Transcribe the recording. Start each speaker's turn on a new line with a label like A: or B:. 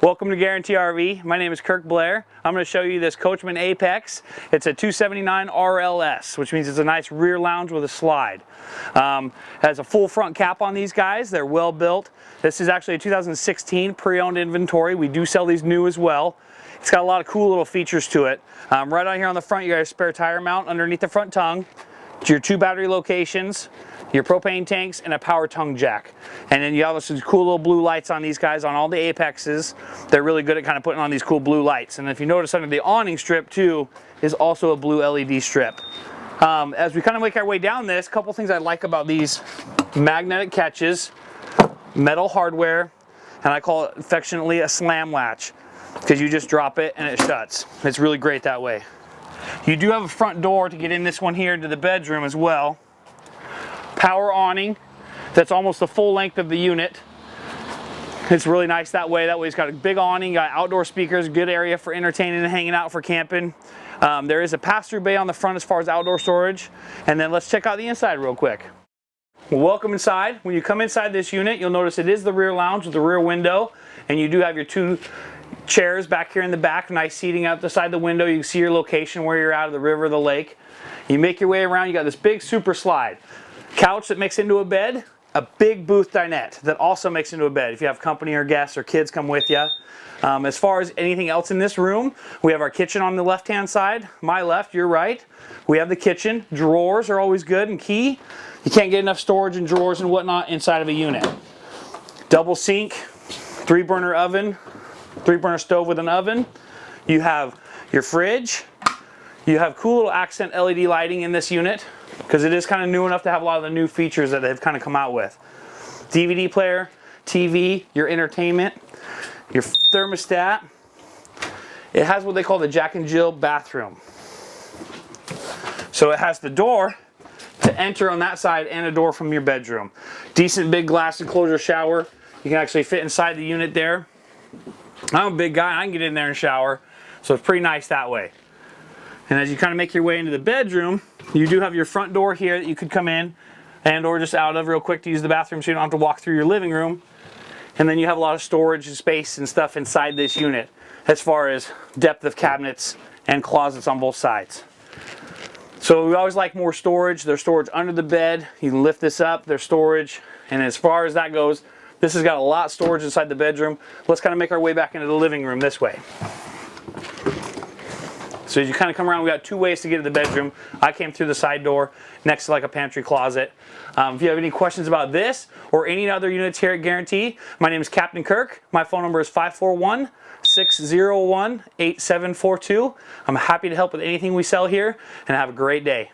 A: Welcome to Guarantee RV. My name is Kirk Blair. I'm going to show you this Coachmen Apex. It's a 279 RLS, which means it's a nice rear lounge with a slide. Has a full front cap on these guys. They're well built. This is actually a 2016 pre-owned inventory. We do sell these new as well. It's got a lot of cool little features to it. Right on here on the front, you got a spare tire mount underneath the front tongue, your 2 battery locations, your propane tanks, and a power tongue jack. And then you have some cool little blue lights on these guys on all the Apexes. They're really good at kind of putting on these cool blue lights. And if you notice under the awning strip too is also a blue LED strip. As we kind of make our way down this, a couple things I like about these: magnetic catches, metal hardware, and I call it affectionately a slam latch, because you just drop it and it shuts. It's really great that way. You do have a front door to get in this one here into the bedroom as well. Power awning that's almost the full length of the unit. It's really nice that way. That way it's got a big awning, got outdoor speakers, good area for entertaining and hanging out for camping. There is a pass-through bay on the front as far as outdoor storage. And then let's check out the inside real quick. Well, welcome inside. When you come inside this unit, you'll notice it is the rear lounge with the rear window, and you do have your 2 chairs back here in the back, nice seating out the side of the window. You can see your location where you're out of the river or the lake. You make your way around, you got this big super slide. Couch that makes into a bed, a big booth dinette that also makes into a bed if you have company or guests or kids come with you. As far as anything else in this room, we have our kitchen on the left hand side, my left, your right. We have the kitchen. Drawers are always good and key. You can't get enough storage and drawers and whatnot inside of a unit. Double sink, 3-burner oven, 3-burner stove with an oven. You have your fridge. You have cool little accent LED lighting in this unit, because it is kind of new enough to have a lot of the new features that they've kind of come out with. DVD player, TV, your entertainment, your thermostat. It has what they call the Jack and Jill bathroom. So it has the door to enter on that side and a door from your bedroom. Decent big glass enclosure shower. You can actually fit inside the unit there. I'm a big guy, I can get in there and shower, so it's pretty nice that way. And as you kind of make your way into the bedroom, you do have your front door here that you could come in and or just out of real quick to use the bathroom, so you don't have to walk through your living room. And then you have a lot of storage and space and stuff inside this unit as far as depth of cabinets and closets on both sides. So we always like more storage. There's storage under the bed. You can lift this up, there's storage. And as far as that goes, this has got a lot of storage inside the bedroom. Let's kind of make our way back into the living room this way. So as you kind of come around, we got 2 ways to get to the bedroom. I came through the side door next to like a pantry closet. If you have any questions about this or any other units here at Guarantee, my name is Captain Kirk. My phone number is 541-601-8742. I'm happy to help with anything we sell here, and have a great day.